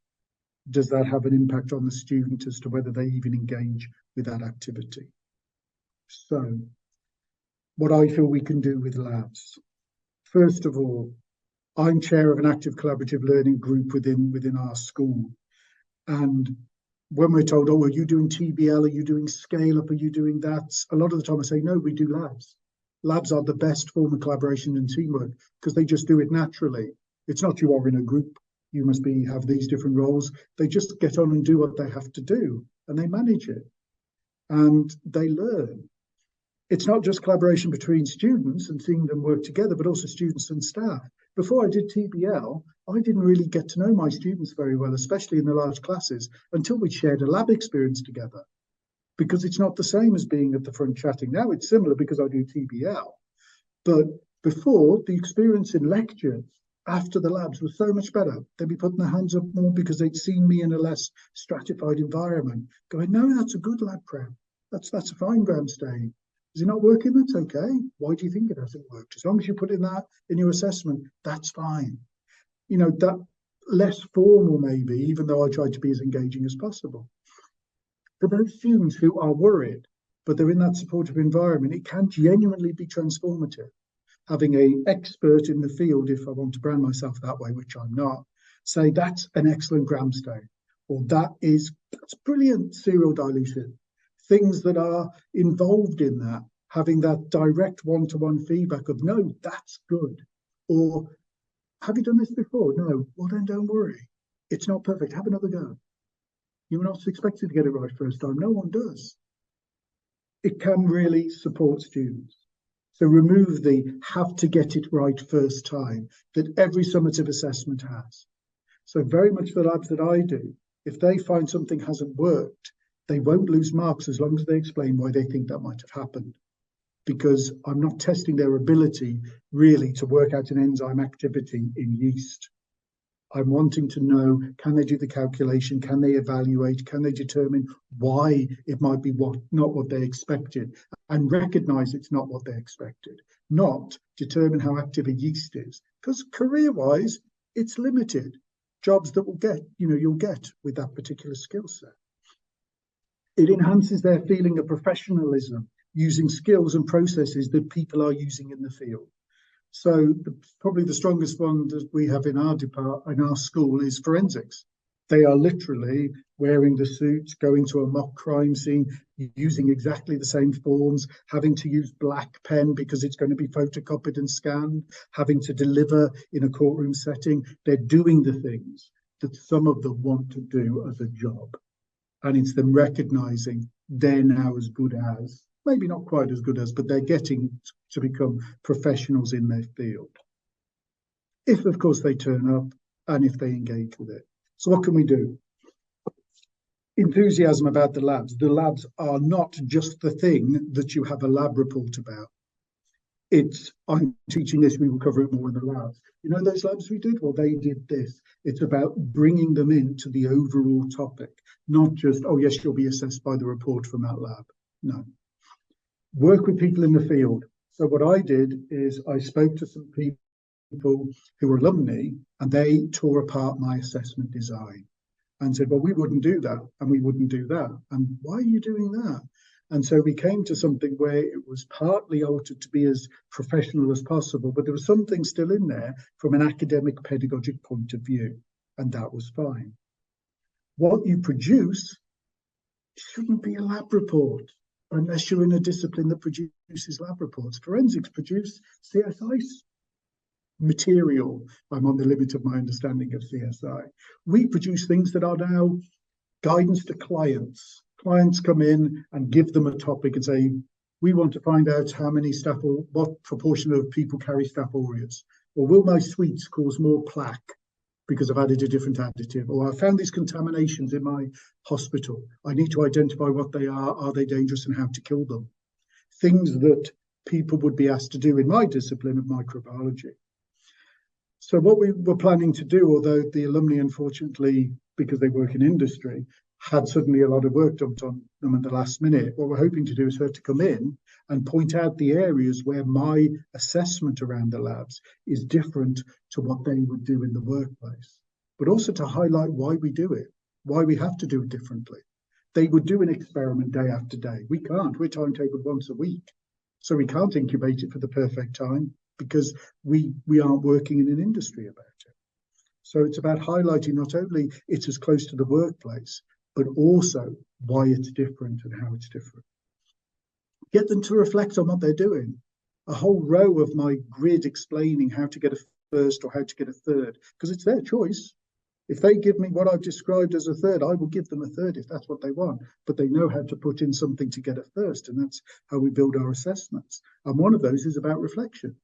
does that have an impact on the student as to whether they even engage with that activity? So, what I feel we can do with labs. First of all, I'm chair of an active collaborative learning group within our school. And when we're told, oh, are you doing TBL? Are you doing scale up? Are you doing that? A lot of the time I say, no, we do labs. Labs are the best form of collaboration and teamwork because they just do it naturally. It's not you are in a group, you must have these different roles. They just get on and do what they have to do and they manage it and they learn. It's not just collaboration between students and seeing them work together, but also students and staff. Before I did TBL, I didn't really get to know my students very well, especially in the large classes, until we shared a lab experience together. Because it's not the same as being at the front chatting. Now it's similar because I do TBL. But before, the experience in lectures after the labs was so much better. They'd be putting their hands up more because they'd seen me in a less stratified environment, going, no, that's a good lab prep. That's a fine gram staying. Is it not working? That's okay. Why do you think it hasn't worked? As long as you put in that in your assessment, that's fine. You know, that less formal maybe, even though I tried to be as engaging as possible. For those students who are worried, but they're in that supportive environment, it can genuinely be transformative. Having an expert in the field, if I want to brand myself that way, which I'm not, say that's an excellent gram stay, or that's brilliant serial dilution. Things that are involved in that, having that direct one-to-one feedback of, no, that's good. Or Have you done this before? No. Well, then don't worry. It's not perfect. Have another go. You're not expected to get it right first time. No one does. It can really support students. So remove the have to get it right first time that every summative assessment has. So very much the labs that I do, if they find something hasn't worked, they won't lose marks as long as they explain why they think that might have happened. Because I'm not testing their ability really to work out an enzyme activity in yeast. I'm wanting to know, can they do the calculation? Can they evaluate? Can they determine why it might be not what they expected and recognize it's not what they expected, not determine how active a yeast is? Because career-wise, it's limited. Jobs that you'll get with that particular skill set. It enhances their feeling of professionalism using skills and processes that people are using in the field. So probably the strongest one that we have in our school is forensics. They are literally wearing the suits, going to a mock crime scene, using exactly the same forms, having to use black pen because it's going to be photocopied and scanned, having to deliver in a courtroom setting. They're doing the things that some of them want to do as a job. And it's them recognizing they're now as good as, maybe not quite as good as, but they're getting to become professionals in their field. If, of course, they turn up and if they engage with it. So what can we do? Enthusiasm about the labs. The labs are not just the thing that you have a lab report about. I'm teaching this, we will cover it more in the labs. You know those labs we did? Well, they did this. It's about bringing them into the overall topic, not just, oh, yes, you'll be assessed by the report from that lab. No. Work with people in the field. So what I did is I spoke to some people who were alumni and they tore apart my assessment design and said, well, we wouldn't do that and we wouldn't do that. And why are you doing that? And so we came to something where it was partly altered to be as professional as possible, but there was something still in there from an academic pedagogic point of view, and that was fine. What you produce shouldn't be a lab report unless you're in a discipline that produces lab reports. Forensics produce CSI material. I'm on the limit of my understanding of CSI. We produce things that are now guidance to clients. Clients come in and give them a topic and say, we want to find out how many staph, or what proportion of people carry Staph aureus, or will my sweets cause more plaque because I've added a different additive, or I found these contaminations in my hospital. I need to identify what they are they dangerous, and how to kill them. Things that people would be asked to do in my discipline of microbiology. So what we were planning to do, although the alumni, unfortunately, because they work in industry, had suddenly a lot of work dumped on them at the last minute, what we're hoping to do is for her to come in and point out the areas where my assessment around the labs is different to what they would do in the workplace, but also to highlight why we do it, why we have to do it differently. They would do an experiment day after day. We can't. We're timetabled once a week. So we can't incubate it for the perfect time because we aren't working in an industry about it. So it's about highlighting not only it's as close to the workplace, but also why it's different and how it's different. Get them to reflect on what they're doing. A whole row of my grid explaining how to get a first or how to get a third, because it's their choice. If they give me what I've described as a third, I will give them a third if that's what they want, but they know how to put in something to get a first, and that's how we build our assessments. And one of those is about reflection.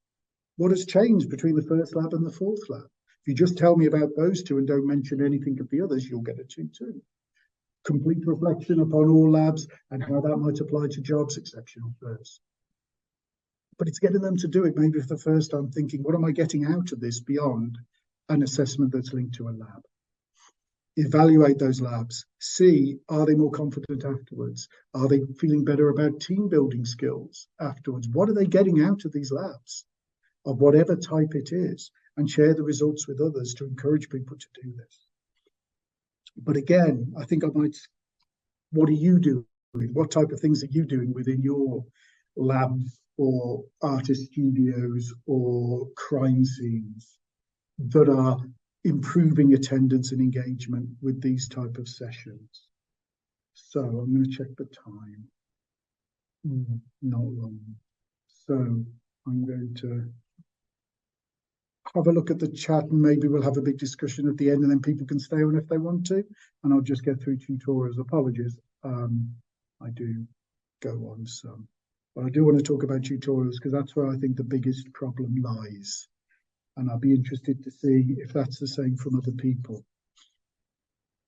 What has changed between the first lab and the fourth lab? If you just tell me about those two and don't mention anything of the others, you'll get a 2-2. Complete reflection upon all labs and how that might apply to jobs, exceptional first. But it's getting them to do it maybe for the first time, thinking, what am I getting out of this beyond an assessment that's linked to a lab? Evaluate those labs. See, are they more confident afterwards? Are they feeling better about team building skills afterwards? What are they getting out of these labs of whatever type it is? And share the results with others to encourage people to do this. But again, I think what are you doing? What type of things are you doing within your labs or artist studios or crime scenes that are improving attendance and engagement with these type of sessions? So I'm going to check the time. Not long. So I'm going to have a look at the chat and maybe we'll have a big discussion at the end and then people can stay on if they want to. And I'll just get through tutorials. Apologies. I do go on some. But I do want to talk about tutorials because that's where I think the biggest problem lies. And I'll be interested to see if that's the same from other people.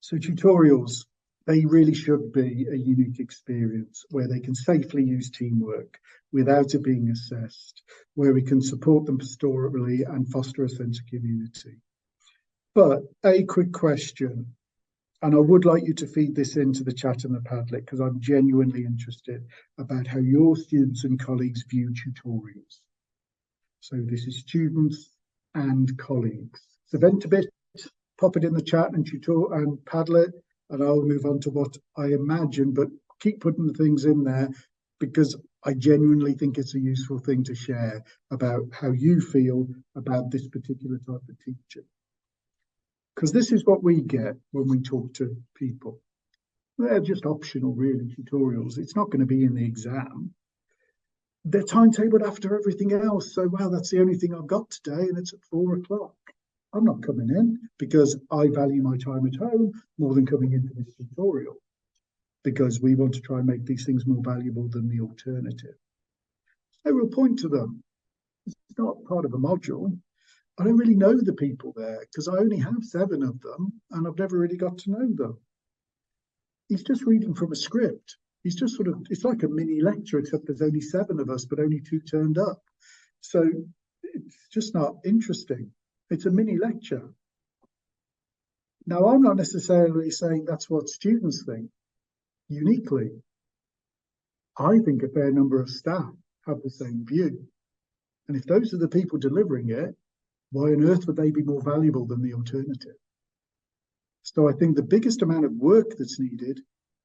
So tutorials, they really should be a unique experience where they can safely use teamwork without it being assessed, where we can support them pastorally and foster a sense of community. But a quick question, and I would like you to feed this into the chat and the Padlet because I'm genuinely interested about how your students and colleagues view tutorials. So this is students and colleagues. So vent a bit, pop it in the chat and tutorial and Padlet, and I'll move on to what I imagine, but keep putting the things in there because I genuinely think it's a useful thing to share about how you feel about this particular type of teaching. Because this is what we get when we talk to people. They're just optional, really, tutorials. It's not going to be in the exam. They're timetabled after everything else. So, wow, that's the only thing I've got today, and it's at 4 o'clock. I'm not coming in because I value my time at home more than coming into this tutorial because we want to try and make these things more valuable than the alternative. I will point to them. It's not part of a module. I don't really know the people there because I only have 7 of them and I've never really got to know them. He's just reading from a script. He's just sort of, it's like a mini lecture, except there's only 7 of us, but only 2 turned up. So it's just not interesting. It's a mini lecture. Now, I'm not necessarily saying that's what students think uniquely. I think a fair number of staff have the same view. And if those are the people delivering it, why on earth would they be more valuable than the alternative? So I think the biggest amount of work that's needed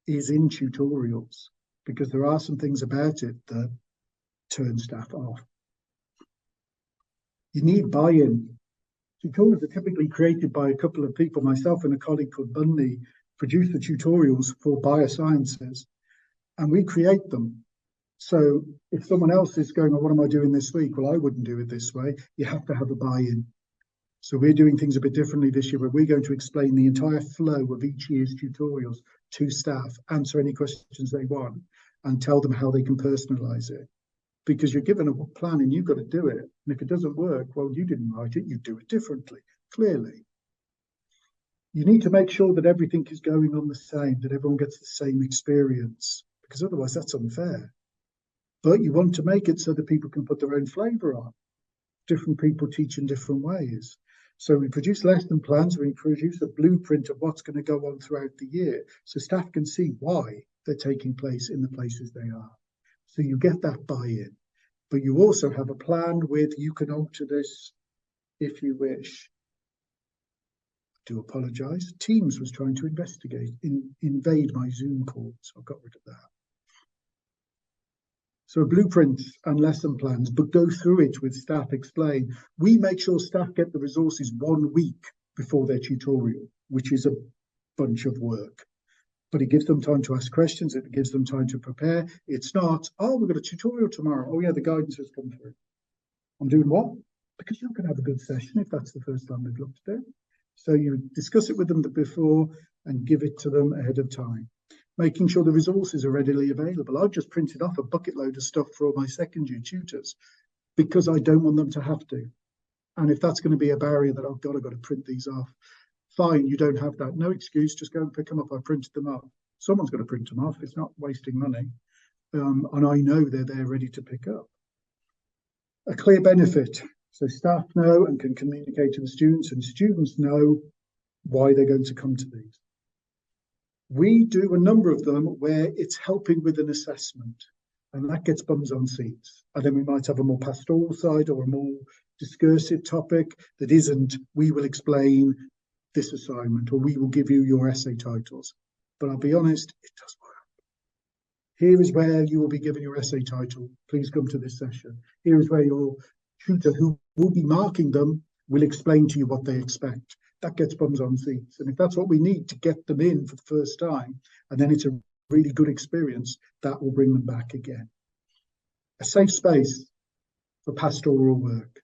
is in tutorials, because there are some things about it that turn staff off. You need buy-in. Tutorials are typically created by a couple of people. Myself and a colleague called Bundy produce the tutorials for biosciences, and we create them. So if someone else is going, oh, what am I doing this week? Well, I wouldn't do it this way. You have to have a buy-in. So we're doing things a bit differently this year, where we're going to explain the entire flow of each year's tutorials to staff, answer any questions they want, and tell them how they can personalize it. Because you're given a plan and you've got to do it. And if it doesn't work, well, you didn't write it, you do it differently, clearly. You need to make sure that everything is going on the same, that everyone gets the same experience, because otherwise that's unfair. But you want to make it so that people can put their own flavour on. Different people teach in different ways. So we produce lesson plans, we produce a blueprint of what's going to go on throughout the year, so staff can see why they're taking place in the places they are. So you get that buy-in, but you also have a plan with, you can alter this if you wish. I do apologise. Teams was trying to invade my Zoom call, so I got rid of that. So blueprints and lesson plans, but go through it with staff, explain. We make sure staff get the resources 1 week before their tutorial, which is a bunch of work. But it gives them time to ask questions, it gives them time to prepare. It's not, oh, we've got a tutorial tomorrow. Oh yeah, the guidance has come through. I'm doing what? Because you can have a good session if that's the first time they've looked at it. So you discuss it with them before and give it to them ahead of time. Making sure the resources are readily available. I've just printed off a bucket load of stuff for all my second year tutors because I don't want them to have to. And if that's going to be a barrier that I've got to print these off, fine, you don't have that. No excuse, just go and pick them up. I printed them off. Someone's got to print them off. It's not wasting money. And I know they're there ready to pick up. A clear benefit. So staff know and can communicate to the students, and students know why they're going to come to these. We do a number of them where it's helping with an assessment, and that gets bums on seats. And then we might have a more pastoral side or a more discursive topic that isn't, we will explain this assignment, or we will give you your essay titles. But I'll be honest, it does work. Here is where you will be given your essay title. Please come to this session. Here is where your tutor, who will be marking them, will explain to you what they expect. That gets bums on seats. And if that's what we need to get them in for the first time, and then it's a really good experience, that will bring them back again. A safe space for pastoral work.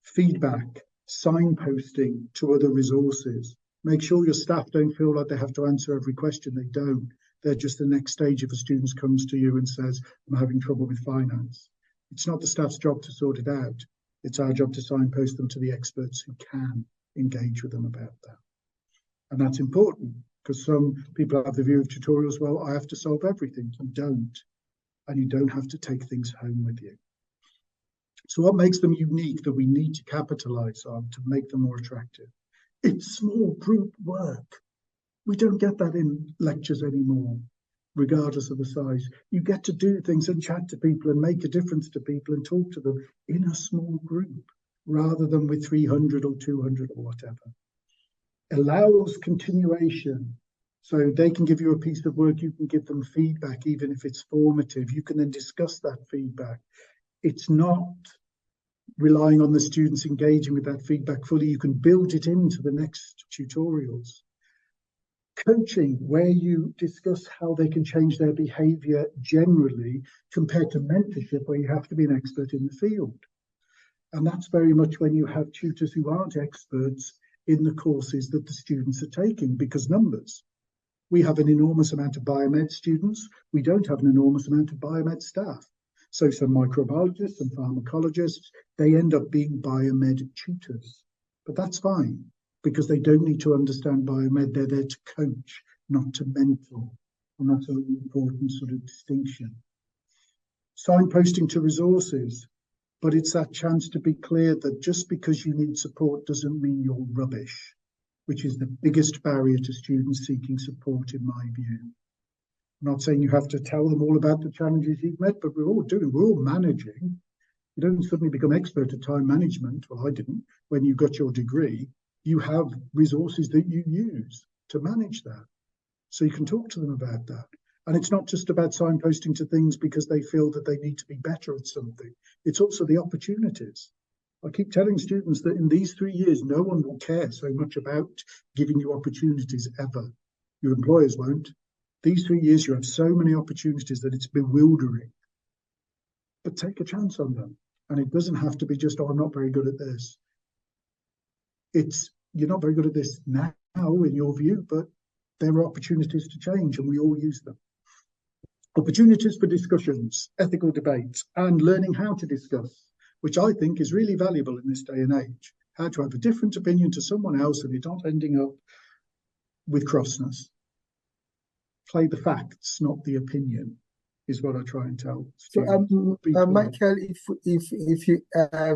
Feedback. signposting to other resources. Make sure your staff don't feel like they have to answer every question. They don't. They're just the next stage if a student comes to you and says, I'm having trouble with finance. It's not the staff's job to sort it out. It's our job to signpost them to the experts who can engage with them about that. And that's important, because some people have the view of tutorials, well, I have to solve everything. You don't. And you don't have to take things home with you. So what makes them unique that we need to capitalize on to make them more attractive? It's small group work. We don't get that in lectures anymore, regardless of the size. You get to do things and chat to people and make a difference to people and talk to them in a small group, rather than with 300 or 200 or whatever. Allows continuation. So they can give you a piece of work, you can give them feedback, even if it's formative. You can then discuss that feedback. It's not relying on the students engaging with that feedback fully. You can build it into the next tutorials. Coaching, where you discuss how they can change their behavior generally, compared to mentorship, where you have to be an expert in the field. And that's very much when you have tutors who aren't experts in the courses that the students are taking, because numbers. We have an enormous amount of biomed students. We don't have an enormous amount of biomed staff. So some microbiologists and pharmacologists, they end up being biomed tutors. But that's fine, because they don't need to understand biomed. They're there to coach, not to mentor. And that's an important sort of distinction. Signposting to resources. But it's that chance to be clear that just because you need support doesn't mean you're rubbish, which is the biggest barrier to students seeking support, in my view. I'm not saying you have to tell them all about the challenges you've met, but we're all managing. You don't suddenly become expert at time management. Well, I didn't. When you got your degree, you have resources that you use to manage that. So you can talk to them about that. And it's not just about signposting to things because they feel that they need to be better at something. It's also the opportunities. I keep telling students that in these 3 years, no one will care so much about giving you opportunities ever. Your employers won't. These 3 years, you have so many opportunities that it's bewildering. But take a chance on them. And it doesn't have to be just, oh, I'm not very good at this. It's, you're not very good at this now, in your view, but there are opportunities to change, and we all use them. Opportunities for discussions, ethical debates, and learning how to discuss, which I think is really valuable in this day and age. How to have a different opinion to someone else and it not ending up with crossness. Play the facts, not the opinion, is what I try and tell students. So, Michael, if you,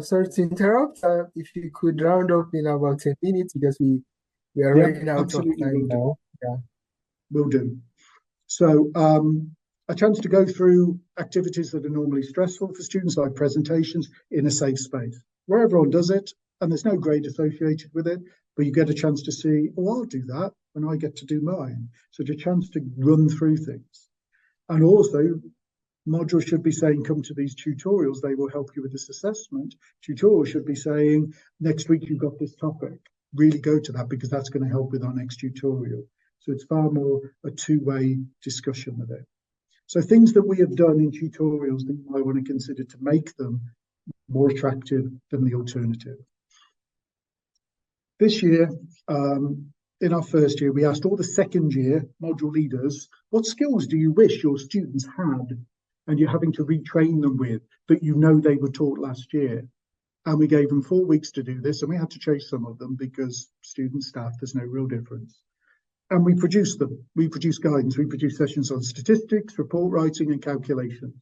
sorry to interrupt, if you could round up in about 10 minutes, because we are running out of time now. Yeah, will do. So, a chance to go through activities that are normally stressful for students, like presentations, in a safe space where everyone does it and there's no grade associated with it, but you get a chance to see, oh, I'll do that when I get to do mine. So it's a chance to run through things. And also, modules should be saying, come to these tutorials, they will help you with this assessment. Tutorials should be saying, next week you've got this topic, really go to that because that's going to help with our next tutorial. So it's far more a two-way discussion with it. So things that we have done in tutorials that you might want to consider to make them more attractive than the alternative. This year, in our first year, we asked all the second year module leaders, what skills do you wish your students had and you're having to retrain them with that you know they were taught last year? And we gave them 4 weeks to do this, and we had to chase some of them because student staff, there's no real difference. And we produced them. We produced guidance. We produced sessions on statistics, report writing, and calculations.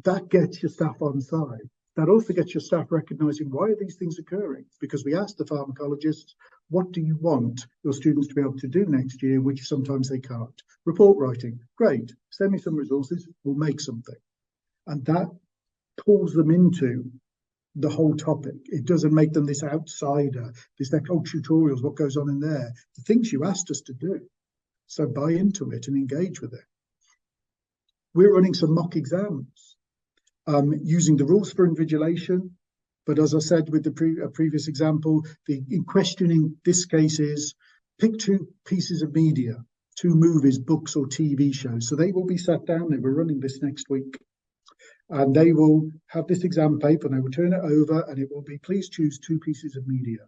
That gets your staff on side. That also gets your staff recognizing, why are these things occurring? Because we asked the pharmacologists, what do you want your students to be able to do next year, which sometimes they can't? Report writing, great. Send me some resources, we'll make something. And that pulls them into the whole topic. It doesn't make them this outsider, this like, oh, tutorials, what goes on in there? The things you asked us to do. So buy into it and engage with it. We're running some mock exams using the rules for invigilation. But as I said with the previous example, in questioning this case is pick 2 pieces of media, 2 movies, books or TV shows. So they will be sat down there. We're running this next week. And they will have this exam paper and they will turn it over and it will be, please choose 2 pieces of media.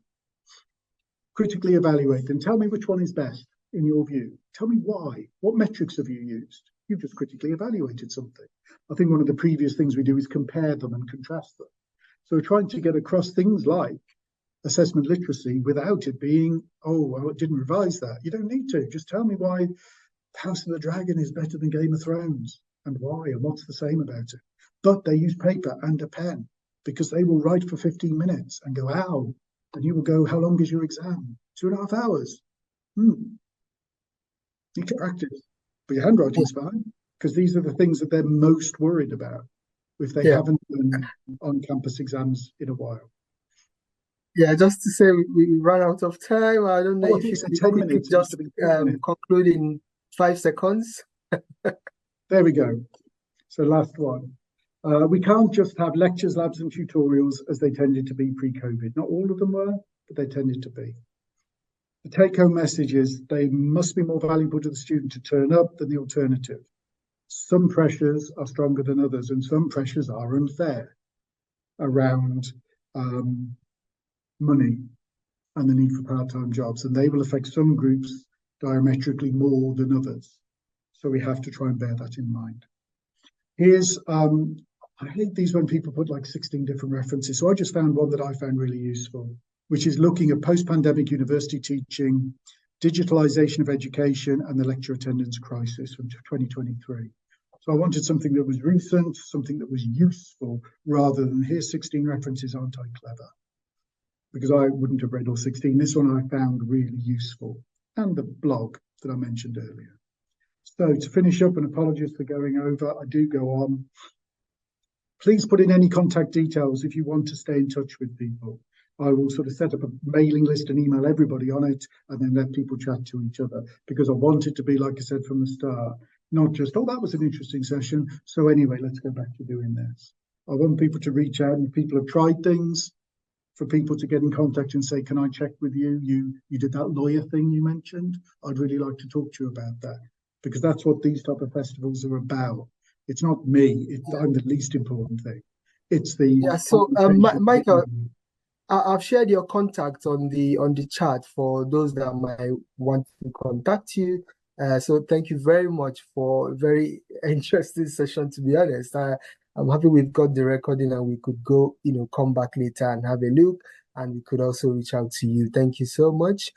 Critically evaluate them. Tell me which one is best in your view. Tell me why. What metrics have you used? You've just critically evaluated something. I think one of the previous things we do is compare them and contrast them. So we're trying to get across things like assessment literacy without it being, oh, well, I didn't revise that. You don't need to. Just tell me why House of the Dragon is better than Game of Thrones and why and what's the same about it. But they use paper and a pen because they will write for 15 minutes and go, ow. And you will go, how long is your exam? 2.5 hours. Need to practice. But your handwriting's fine because these are the things that they're most worried about if they haven't done on-campus exams in a while. Yeah, just to say we ran out of time. I don't know if you could 10 minutes, just conclude in 5 seconds. There we go. So last one. We can't just have lectures, labs and tutorials as they tended to be pre-COVID. Not all of them were, but they tended to be. The take-home message is they must be more valuable to the student to turn up than the alternative. Some pressures are stronger than others and some pressures are unfair around money and the need for part-time jobs, and they will affect some groups diametrically more than others. So we have to try and bear that in mind. Here's, I hate these when people put like 16 different references. So I just found one that I found really useful, which is looking at post-pandemic university teaching, digitalization of education, and the lecture attendance crisis from 2023. So I wanted something that was recent, something that was useful, rather than here's 16 references, aren't I clever? Because I wouldn't have read all 16. This one I found really useful, and the blog that I mentioned earlier. So to finish up, and apologies for going over, I do go on. Please put in any contact details if you want to stay in touch with people. I will sort of set up a mailing list and email everybody on it and then let people chat to each other, because I want it to be, like I said from the start, not just, oh, that was an interesting session. So anyway, let's go back to doing this. I want people to reach out, and if people have tried things, for people to get in contact and say, can I check with you? You did that lawyer thing you mentioned. I'd really like to talk to you about that, because that's what these type of festivals are about. It's not me. I'm the least important thing. It's the So Michael, I've shared your contact on the chat for those that might want to contact you. So thank you very much for a very interesting session, to be honest. I'm happy we've got the recording and we could go, come back later and have a look, and we could also reach out to you. Thank you so much.